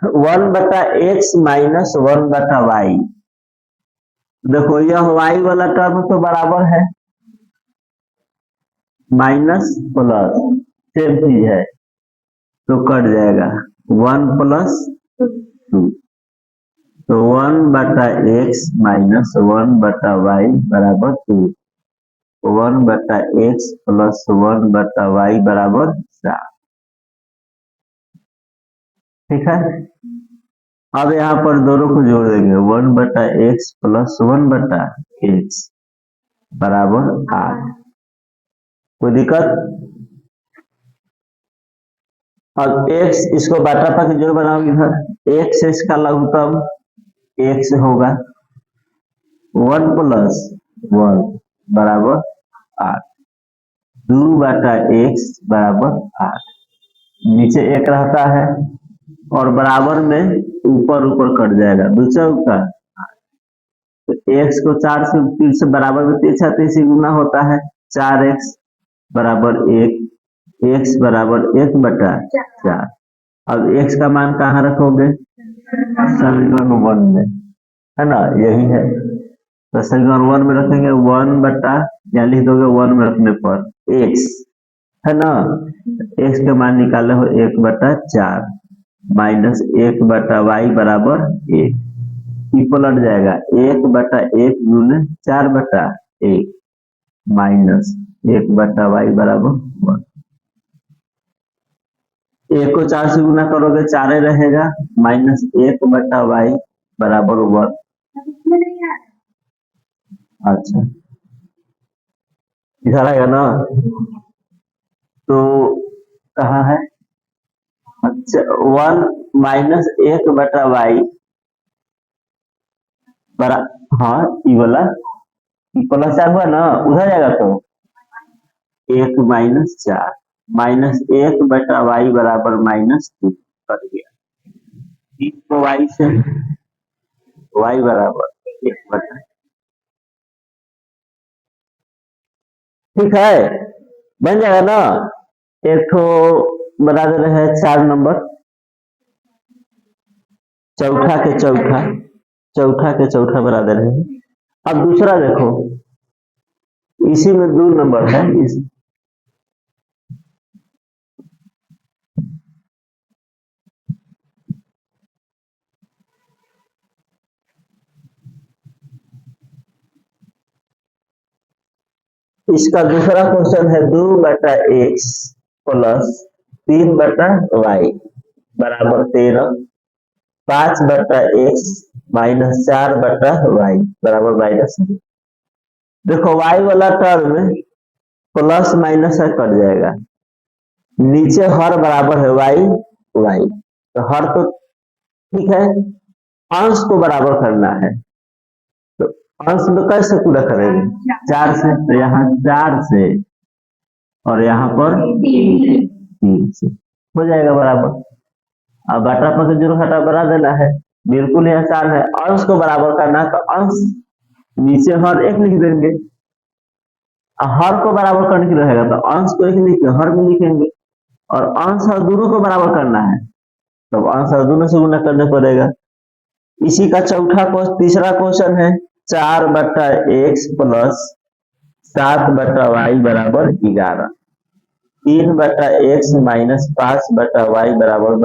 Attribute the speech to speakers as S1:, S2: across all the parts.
S1: 1/x-1/y। देखो यह y वाला टर्म तो बराबर है, माइनस प्लस सेम चीज है, तो कट जाएगा 1+2। तो 1/x-1/y बराबर 2। 1/x + 1/y बराबर 4। ठीक है, अब यहाँ पर दोनों को जोड़ देंगे। 1/x + 1/x बराबर 8। कोई दिक्कत? अब x इसको बाटा पा के जोड़ बनाओ इधर, x से इसका लघुत्तम x होगा 1 + 1 बराबर 8। 2/x बराबर 8। नीचे 1 रहता है और बराबर में ऊपर ऊपर कट जाएगा, 2 चौका। तो x को 4 से 3 से बराबर में 3 गुना होता है, 4x बराबर 1, x बराबर 1/4। अब x का मान कहाँ रखोगे? समीकरण 1 में, है ना, यही है। तो समीकरण 1 में रखेंगे 1 या लिख दोगे 1 में रखने पर x, है ना, x का मान निकाले हो 1/4 माइनस 1/y बराबर 1। पलट जाएगा 1/1 गुने 4/1 माइनस 1/y बराबर 1। 1 को 4 से गुना करोगे 4 रहेगा, माइनस 1/y बराबर 1। अच्छा, इधर आएगा ना, तो कहाँ है? अच्छा, 1 माइनस 1/y बरा, हाँ ये वाला प्लस 4 हुआ ना, उधर जाएगा तो 1 - 4 माइनस 1/y बराबर -2 कर दिया। 3 को y से, y बराबर 1/। ठीक है, बन जाएगा ना। एक तो बना दे रहे हैं 4 नंबर, चौथा के चौथा बना दे रहे हैं। अब दूसरा देखो, इसी में 2 नंबर है। इसका दूसरा क्वेश्चन है 2/x + 3/y बराबर 13। 5/x - 4/y बराबर -। देखो y वाला टर्म प्लस माइनस है, कट जाएगा। नीचे हर बराबर है y, तो हर तो ठीक है, अंश को बराबर करना है, तो अंश में कैसे पूरा करेंगे? 4 से, तो यहाँ 4 से और यहाँ पर 3 से हो जाएगा बराबर। अब बाटा पर से जरूर हटा बना देना है, बिल्कुल ही आसान है। अंश को बराबर करना है तो अंश नीचे हर 1 लिख देंगे, हर को बराबर करने की रहेगा तो अंश को 1 लिख हर में लिखेंगे, और अंश और दोनों को बराबर करना है तो अंश और दोनों से गुना करना पड़ेगा। इसी का तीसरा क्वेश्चन है 4/x + 7/y बराबर 11। 3/x - 5/y बराबर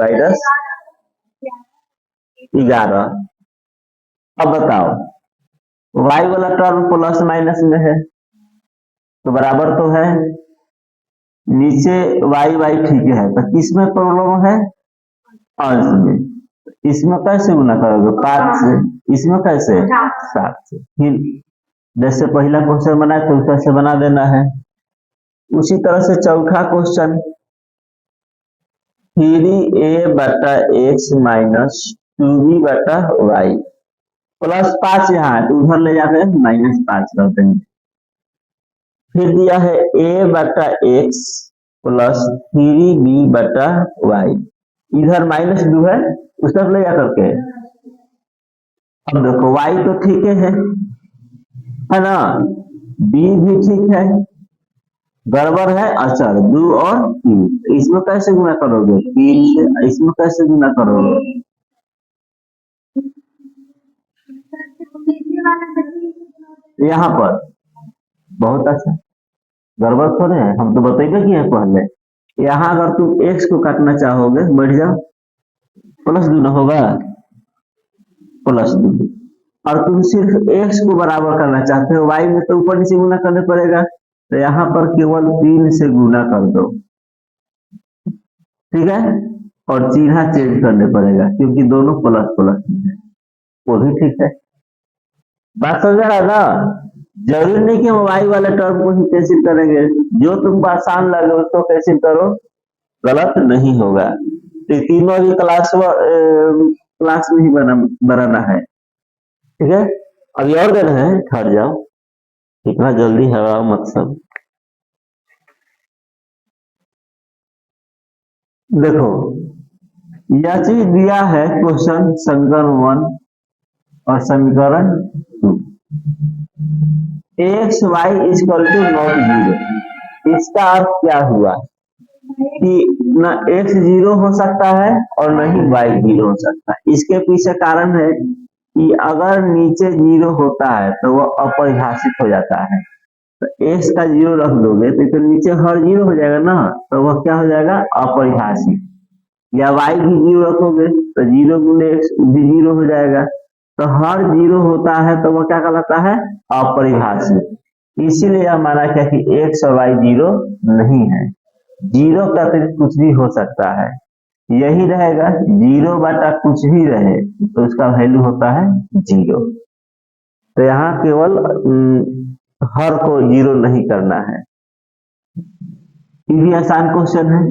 S1: -11। अब बताओ, y वाला टर्म प्लस माइनस में है तो बराबर तो है, नीचे y ठीक है, तो किसमें प्रॉब्लम है? अंश में। इसमें कैसे गुना करोगे? 5 से। इसमें कैसे? 7 से। फिर जैसे पहला क्वेश्चन बनाए तो कैसे बना देना है, उसी तरह से चौथा क्वेश्चन 3a/x - 2b/y प्लस 5 यहाँ है तो उधर ले जाते हैं -5 करते हैं। फिर दिया है a/x + 3b/y, इधर -2 है, उस तरफ ले जा करके। अब देखो y तो ठीक है ना, b भी ठीक है, गड़बड़ है अचर 2 और 3। इसमें कैसे गुना करोगे? 3 से। इसमें कैसे गुना करोगे? यहाँ पर बहुत अच्छा, गड़बड़ थोड़े है, हम तो बतेंगे कि है पहले। यहाँ अगर तुम x को काटना चाहोगे बैठ जाओ, प्लस दो ना होगा, प्लस दो। और तुम सिर्फ x को बराबर करना चाहते हो y में, तो ऊपर नीचे गुना करने पड़ेगा, तो यहाँ पर केवल 3 से गुना कर दो, ठीक है। और चिन्ह चेंज करने पड़ेगा क्योंकि दोनों प्लस प्लस में है, वो भी ठीक है। बात समझ रहा है ना। जरूरी नहीं कि हम वाई वाले टर्म को ही कैंसिल करेंगे, जो तुमको आसान लगे उसको कैंसिल करो, गलत नहीं होगा। तो तीनों भी क्लास में ही बनाना है, ठीक है। अभी और देना है, ठहर जाओ, इतना जल्दी हवा मत सब। देखो यह चीज दिया है क्वेश्चन समीकरण 1 और समीकरण 2, X Y equal to not zero. इसका अर्थ क्या हुआ कि न एक्स जीरो हो सकता है और न ही वाई जीरो हो सकता है। इसके पीछे कारण है कि अगर नीचे जीरो होता है तो वह अपरिभाषित हो जाता है, तो एक्स का जीरो रख दोगे तो नीचे हर जीरो हो जाएगा ना, तो वह क्या हो जाएगा, अपरिभाषित। या वाई भी जीरो रखोगे तो जीरो गुने एक्स भी जीरो हो जाएगा, तो हर जीरो होता है तो वह क्या कहलाता है, अपरिभाषित। इसीलिए यह माना क्या कि एक्स और वाई जीरो नहीं है, जीरो का अतिरिक्त कुछ भी हो सकता है, यही रहेगा, जीरो बटा कुछ भी रहे तो उसका वैल्यू होता है जीरो। तो यहाँ केवल हर को जीरो नहीं करना है। ये भी आसान क्वेश्चन है।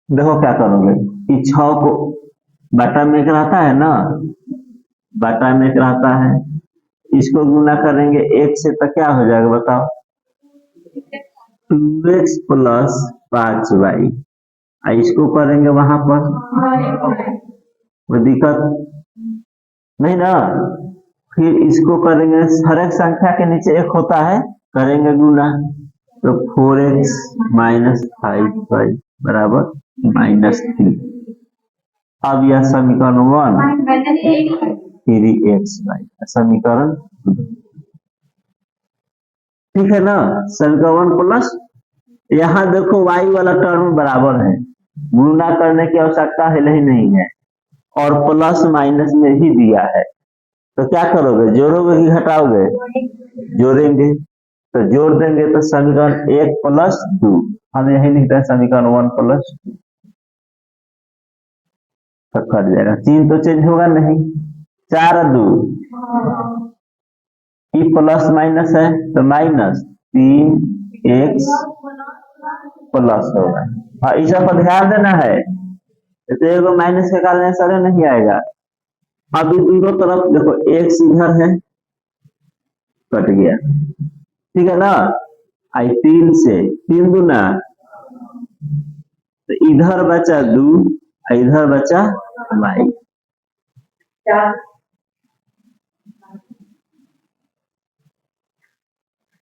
S1: देखो क्या करोगे कि 6 को बटा में एक रहता है ना, बटा में एक रहता है, इसको गुना करेंगे एक से तो क्या हो जाएगा बताओ, 2x प्लस 5y। इसको करेंगे वहां पर कोई दिक्कत नहीं ना। फिर इसको करेंगे, हर एक संख्या के नीचे एक होता है, करेंगे गुना, तो 4x माइनस 5y बराबर -3। अब यह समीकरण 1 3xy समीकरण, ठीक है ना। समीकरण 1 प्लस, यहाँ देखो y वाला टर्म बराबर है, गुना करने की आवश्यकता है नहीं है, और प्लस माइनस में ही दिया है, तो क्या करोगे, जोड़ोगे कि घटाओगे, जोड़ेंगे, तो जोड़ देंगे तो समीकरण 1 प्लस 2, हम यही लिखते हैं समीकरण 1 प्लस 2, तो कट जाएगा, चिन्ह तो चेंज होगा नहीं, 4 और 2 प्लस माइनस है तो माइनस 3x प्लस होगा। हाँ इस पर ध्यान देना है, तो एगो माइनस निकालने से नहीं आएगा। अभी दोनों तरफ देखो x इधर है, कट गया, ठीक है ना। आई 3 से 3 दूना, तो इधर बचा 2, इधर बचा y,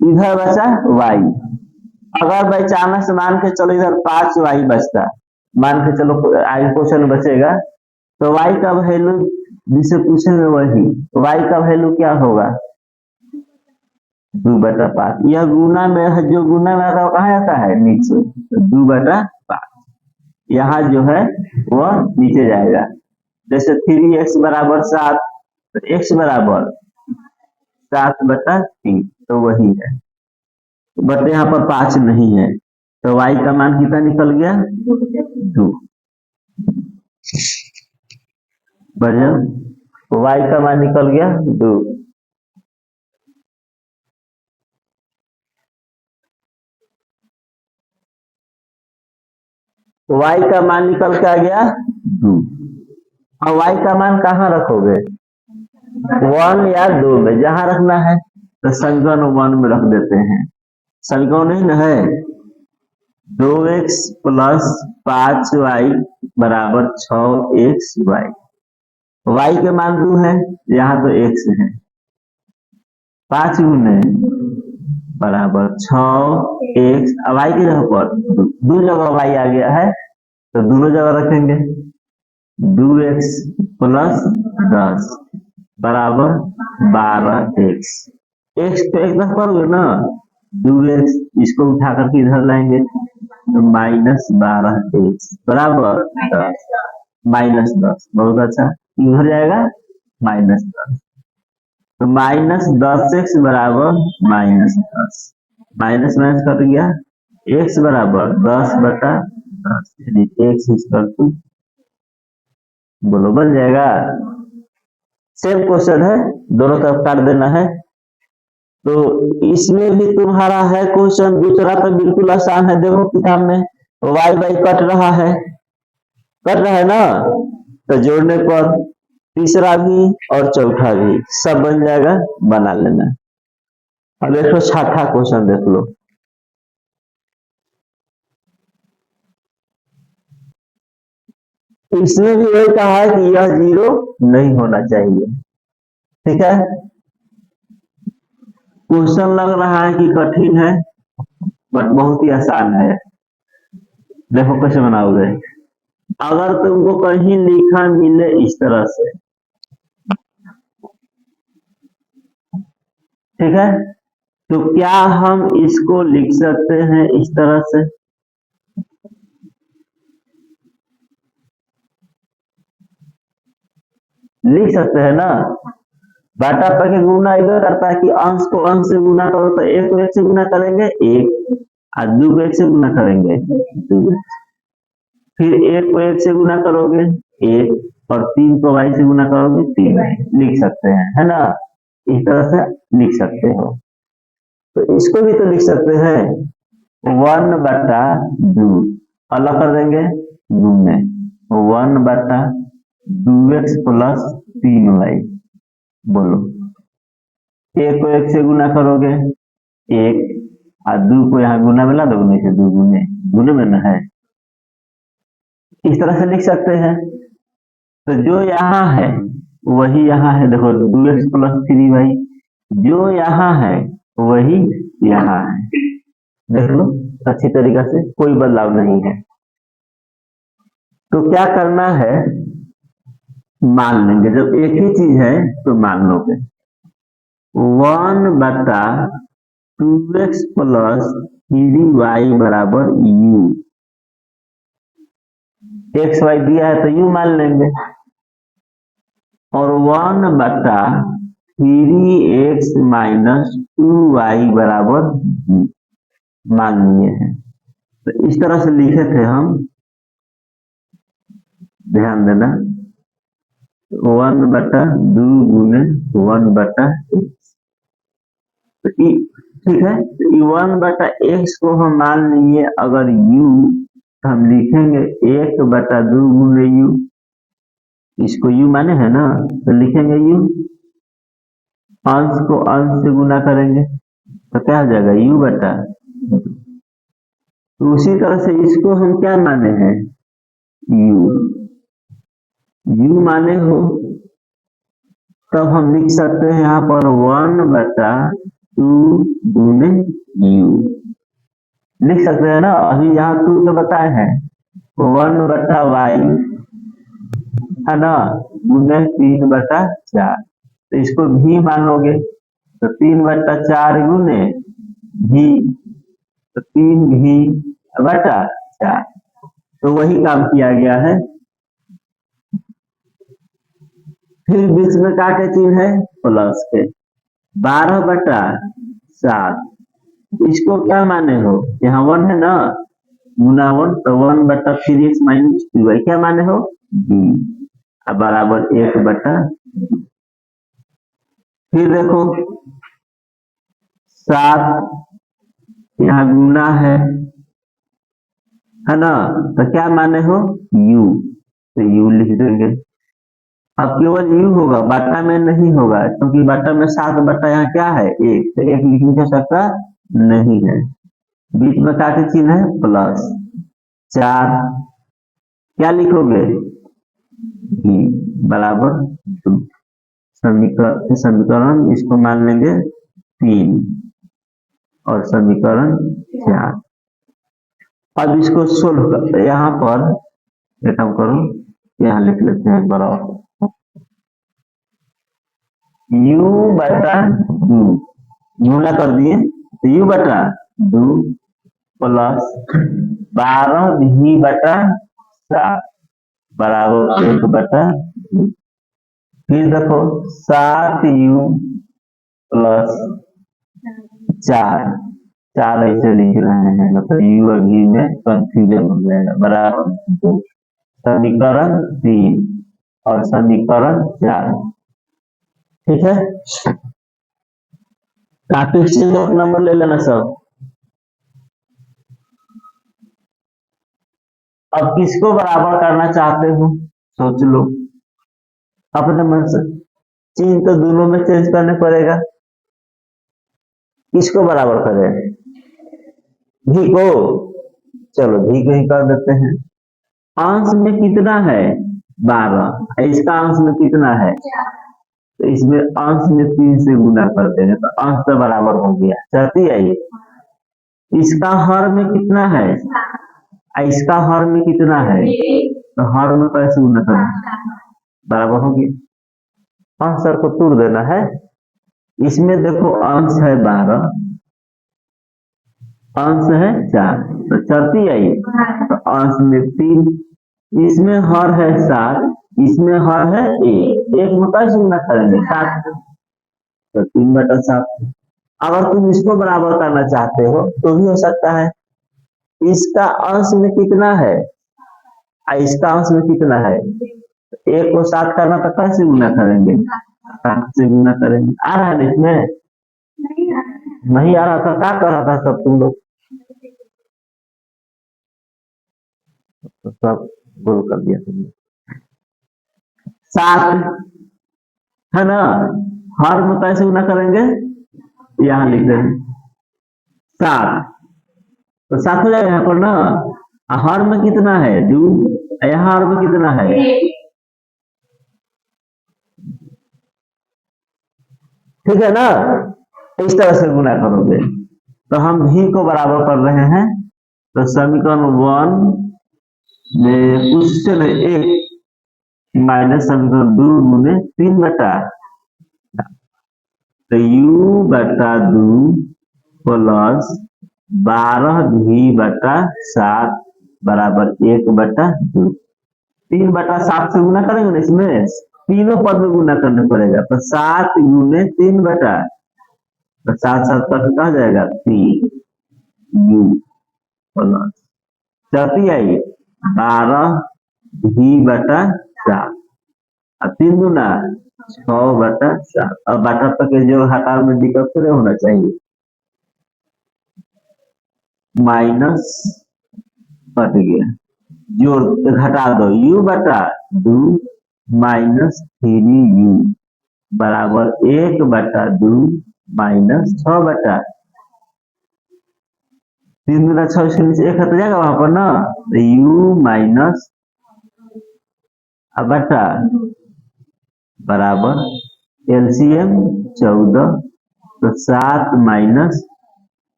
S1: इधर बचा y। अगर भाई चाणस मान के चलो इधर 5y बचता, मान के चलो आगे क्वेश्चन बचेगा, तो y का वैल्यू जिसे पूछेंगे वही, y का वैल्यू क्या होगा, 2/5। यह गुना में है, जो गुना में आता है कहाँ आता है, नीचे, तो 2/5 यहाँ जो है वह नीचे जाएगा। जैसे 3x बराबर 7, तो x बराबर 7/3, तो वही है, बट यहाँ पर 5 नहीं है, तो y का मान कितना निकल गया, 2। बढ़िया, y का मान निकल गया 2। y का मान निकल के आ गया 2। और y का मान कहाँ रखोगे, 1 या 2 में, जहां रखना है, तो समीकरण 1 में रख देते हैं। समीकरण नहीं ना है, 2x प्लस 5y बराबर 6xy, y के मान 2 है, यहाँ तो x है, 5 गुने बराबर 6x, अब y की जगह पर 2 जगह y आ गया है, तो दोनों जगह रखेंगे, 2x प्लस 10 बराबर 12x। x तो एक तरफ करोगे ना, 2x इसको उठा करके इधर लाएंगे तो -12x बराबर 10, -10 बहुत अच्छा, इधर जाएगा -10 तो -10x बराबर -10, माइनस माइनस कट गया, x बराबर 10/10 यानी x इक्वल टू, बोलो बन जाएगा। सेम क्वेश्चन है, दोनों तरफ काट देना है। तो इसमें भी तुम्हारा है क्वेश्चन दूसरा, तो बिल्कुल आसान है। देखो किताब में वाई बाई कट रहा है ना, तो जोड़ने पर तीसरा भी और चौथा भी सब बन जाएगा, बना लेना। अब देखो छठा क्वेश्चन देख लो। इसमें भी वही कहा है कि यह 0 नहीं होना चाहिए। ठीक है, क्वेश्चन लग रहा है कि कठिन है, बट बहुत ही आसान है। देखो कैसे बनाओगे। अगर तुमको कहीं लिखा मिले इस तरह से, ठीक है, तो क्या हम इसको लिख सकते हैं इस तरह से? लिख सकते हैं ना। बाटा पर के गुना इधर करता है कि अंश को अंश से गुना करो तो एक को एक से गुना करेंगे एक, और दो को एक से गुना करेंगे दो, फिर एक को एक से गुना करोगे एक, और तीन को वाई से गुना करोगे तीन। लिख सकते हैं, है ना, इस तरह से लिख सकते हो। तो इसको भी तो लिख सकते हैं 1/2 अलग कर देंगे गुने 1/2x प्लस 3y। बोलो, एक को एक से गुना करोगे एक, और दो को यहाँ गुना मिला दोगे से दो गुने गुने में ना है, इस तरह से लिख सकते हैं। तो जो यहाँ है वही यहाँ है। देखो 2x प्लस 3y जो यहाँ है वही यहाँ है। देख लो अच्छी तरीका से, कोई बदलाव नहीं है। तो क्या करना है, मान लेंगे। जब एक ही चीज है तो मान लोगे 1/2x प्लस 3y बराबर u। एक्स वाई दिया है तो u मान लेंगे, और 1/3x माइनस 2y बराबर v मान लिए हैं। तो इस तरह से लिखे थे हम, ध्यान देना 1/2 गुने 1/x। तो ठीक है, तो 1/x को हम मान लिए अगर u, तो हम लिखेंगे 1/2 गुने u, इसको u माने है ना, तो लिखेंगे u, अंश को अंश से गुना करेंगे तो क्या हो जाएगा u/2। तो उसी तरह से इसको हम क्या माने हैं u माने हो, तब हम लिख सकते हैं यहाँ पर 1/2 गुने u लिख सकते हैं ना। अभी यहाँ 2 तो बताए हैं 1/y है ना, गुने 3/4, तो इसको भी मान लोगे तो 3/4 गुने भी, तो 3v/4, तो वही काम किया गया है। फिर बीच में का के चिन्ह है प्लस के 12/7, इसको क्या माने हो, यहाँ 1 है ना, गुना 1 तो 1/3x माइनस 2y क्या माने हो b बराबर 1/2। फिर देखो 7 यहाँ गुना है ना, तो क्या माने हो u, तो u लिख देंगे। अब केवल u होगा, बाटा में नहीं होगा, क्योंकि बाटा में 7 यहाँ क्या है 1, तो 1 लिख नहीं सकता नहीं है। बीच में का के चिन्ह है प्लस 4, क्या लिखोगे v बराबर 2। समीकरण इसको मान लेंगे 3 और समीकरण 4। अब इसको सोल्व कर, यहाँ पर एक काम करो यहाँ लिख लेते हैं बराबर u बटा दो गुना कर दिए तो u बटा दो प्लस 12 v बटा 7 बराबर 1 बटा दो। फिर देखो 7u प्लस 4 ऐसे लिख रहे हैं मतलब u और v में कंफ्यूजन हो जाएगा बराबर 2। समीकरण 3 और समीकरण 4 ठीक है। काफी से नोट नंबर ले लेना सब। अब किसको बराबर करना चाहते हो सोच लो अपने मन से। चिन्ह तो दोनों में चेंज करने पड़ेगा। किसको बराबर करें? भी को। चलो भी को ही कर देते हैं। अंश में कितना है 12 इसका अंश में कितना है तो इसमें अंश में 3 से गुना करते हैं तो अंश तो बराबर हो गया। चलती है ये। इसका हर में कितना है इसका हर में कितना है तो हर में कैसे गुना करना बराबर हो गया। आंसर को तोड़ देना है। इसमें देखो अंश है 12 अंश है 4 तो चलती है ये तो अंश में 3 इसमें हर है 7 इसमें हर है 1 में कैसे गुना करेंगे 7 तो 3/7। अगर तुम इसको बराबर करना चाहते हो तो भी हो सकता है। इसका अंश में कितना है इसका अंश में कितना है 1 को 7 करना तो कैसे गुना करेंगे 7 से गुना करेंगे। आ रहा है इसमें नहीं आ रहा था क्या कर रहा था सब तुम लोग तो सब गोल कर दिया तुमने। 7 है ना हर में कैसे गुना करेंगे यहाँ लिख देंगे 7 तो 7 हो जाएगा यहाँ पर ना। हर में कितना है 2 यहाँ हर में कितना है ठीक है ना। इस तरह से गुना करोगे तो हम भी को बराबर कर रहे हैं तो समीकरण 1 में क्वेश्चन 1 माइनस समीकरण 2 गुने 3 बटा तो u बटा 2 प्लस 12 v बटा 7 बराबर 1 बटा 2। 3/7 से गुना करेंगे ना इसमें तीनों पद में गुना करना पड़ेगा तो 7 गुने 3 बटा तो 7 तक कहा जाएगा 3 u प्लस चौथी आई 12 v बटा 7 और 3 गुना 6/7 और बटा तक जो हटा में दिक्कत थोड़े होना चाहिए माइनस कट गया जोड़ घटा दो u बटा 2 माइनस 3u बराबर 1 बटा 2 माइनस 6 बटा 3 गुना 6 से नीचे 1 हट जाएगा वहां पर ना तो u माइनस बटा बराबर एलसीएम 14 तो 7 माइनस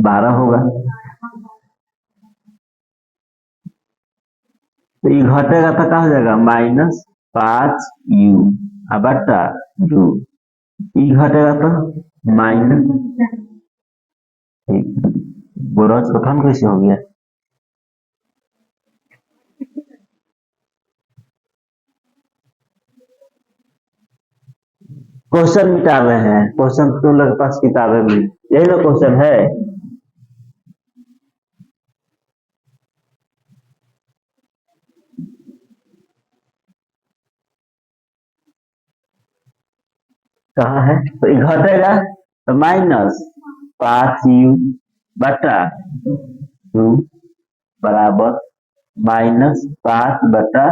S1: 12 होगा तो ये घटेगा तो क्या हो जाएगा -5u बटा 2 ये घटेगा तो माइनस बोरस कथन कैसे हो गया क्वेश्चन मिटा रहे हैं। क्वेश्चन तुम लोग के पास किताबें में यही ना क्वेश्चन है कहाँ है तो ये घटेगा तो -5u बटा 2 बराबर -5 बटा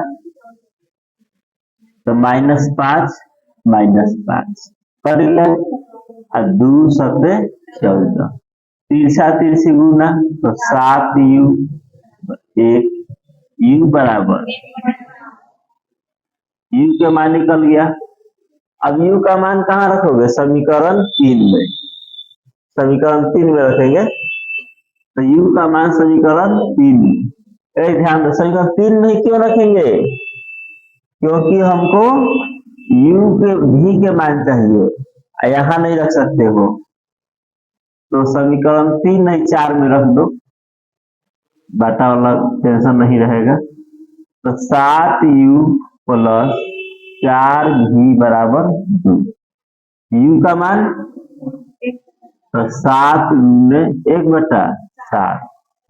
S1: तो -5 -5 कर लिया और 2 सत्ते 14 3 गुना तो 7u 1 u बराबर u के मान निकल गया। अब u का मान कहाँ रखोगे समीकरण 3 में समीकरण 3 में रखेंगे तो u का मान समीकरण 3 में ध्यान दो, समीकरण 3 में क्यों रखेंगे? क्योंकि हमको u के v के मान चाहिए, यहाँ नहीं रख सकते हो, तो समीकरण 3 नहीं 4 में रख दो, बाटा वाला टेंशन नहीं रहेगा। तो 7u प्लस 4v बराबर 2, u का मान तो 7 गुने 1/7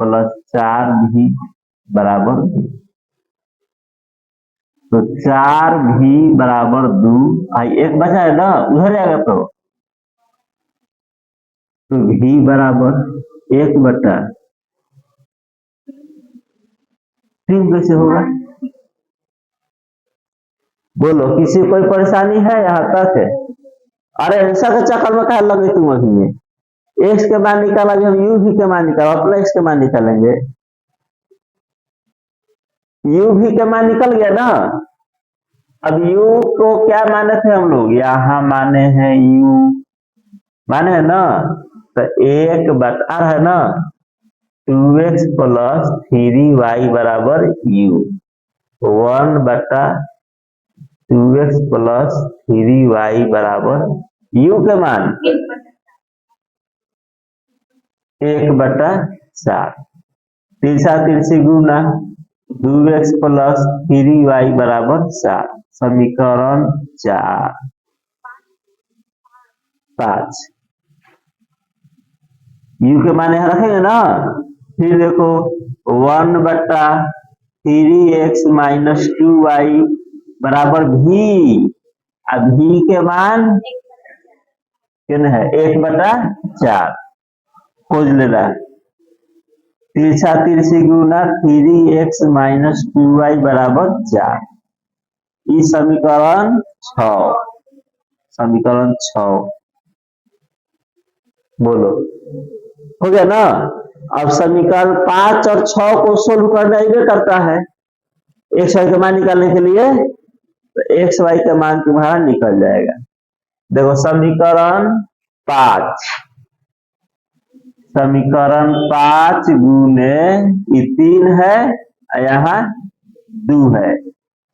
S1: प्लस 4v बराबर 2, तो 4v बराबर 2, एक बचा है ना, उधर जाएगा तो v बराबर 1/3 कैसे होगा? बोलो, किसी कोई परेशानी है यहाँ तक है? अरे ऐसा के चक्कर में क्या लगे तुम अभी में? एक्स के मान निकाला, हम यू भी के मान निकाला, अपना एक्स के मान निकालेंगे, यू भी के मान निकल गया ना। अब यू को क्या माने थे हम लोग? यहाँ माने हैं यू, माने है ना, तो 1/, है ना, 2x प्लस 3y बराबर u, 1/2x प्लस 3y बराबर u के मान 1/7, तिरछा तिरछी गुना 2x प्लस 3y बराबर 7, समीकरण 5। u के मान यहाँ रखेंगे ना, फिर देखो 1/3x माइनस 2y बराबर v, अब v के मान कितना है? 1/4 खोज लेना, तिरछा तिरछी गुना 3x माइनस 2y बराबर 4, इस समीकरण 6। बोलो, हो गया ना? अब समीकरण 5 और 6 को सोल्व करना ही करता है, एक्स वाई का मान निकालने के लिए, तो एक्स वाई का मान तुम्हारा निकल जाएगा। देखो समीकरण 5 गुने 3 है, यहाँ 2 है,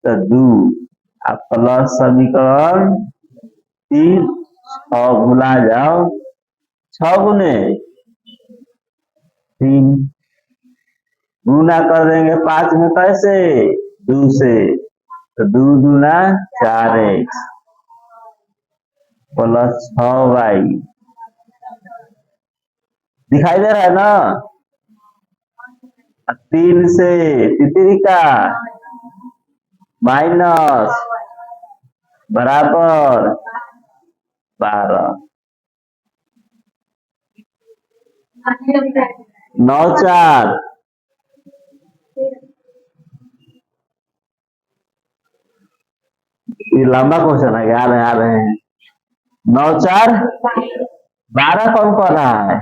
S1: तो 2 प्लस समीकरण 3, 6 भुला जाओ, 6 गुने 3 गुना कर देंगे 5 में, कैसे? 2 से, तो 2 दूना 4x प्लस 6y, दिखाई दे रहा है ना? 3 से तितरी का माइनस बराबर 12, 9 4 ये लंबा क्वेश्चन है, आ रहे हैं 9 4 12 कौन कर रहा है?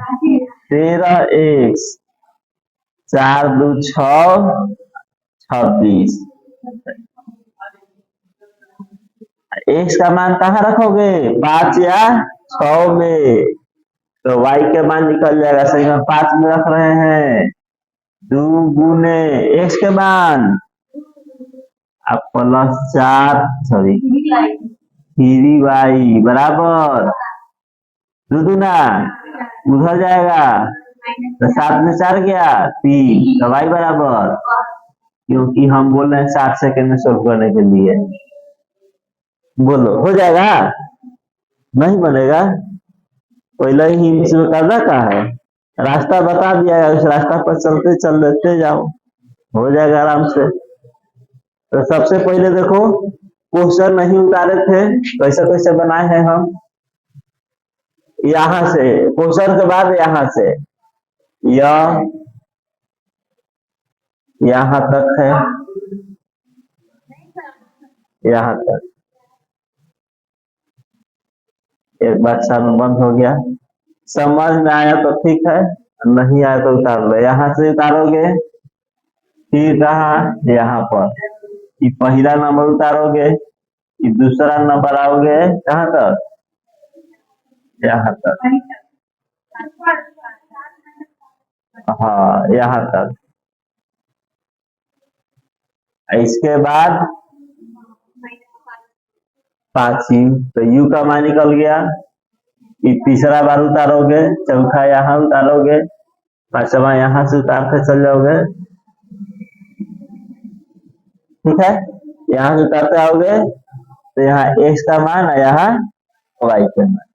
S1: 13x 4 2 6 26, x का मान कहाँ रखोगे? 5 या 6 में, तो y के मान निकल जाएगा, सही में 5 में रख रहे हैं, 2 गुने x के मान अब प्लस 4 3y बराबर 2 दूना उधर जाएगा, तो 7 में 4 गया 3, तो y बराबर, क्योंकि हम बोल रहे हैं 60 सेकेंड में सोल्व करने के लिए। बोलो, हो जाएगा? नहीं बनेगा, पहले ही इसमें करना का है, रास्ता बता दिया है, उस रास्ता पर चल लेते जाओ, हो जाएगा आराम से। तो सबसे पहले देखो, क्वेश्चन नहीं उतारे थे, कैसे कैसे बनाए हैं हम, यहाँ से क्वेश्चन के बाद यहाँ से यहाँ तक है, यहाँ तक एक बार में बंद हो गया, समझ में आया तो ठीक है, नहीं आया तो उतार लो, यहाँ से उतारोगे, फिर रहा यहाँ पर, ये पहला नंबर उतारोगे, ये दूसरा नंबर आओगे कहाँ तक? यहाँ तक, हाँ यहाँ तक, इसके बाद 5 तो u का मान निकल गया। तीसरा बार उतारोगे, चौथा यहाँ उतारोगे, पांचवा यहाँ से उतार के चल जाओगे। ठीक है, यहाँ से उतारते आओगे तो यहाँ x का मान और यहाँ y का मान।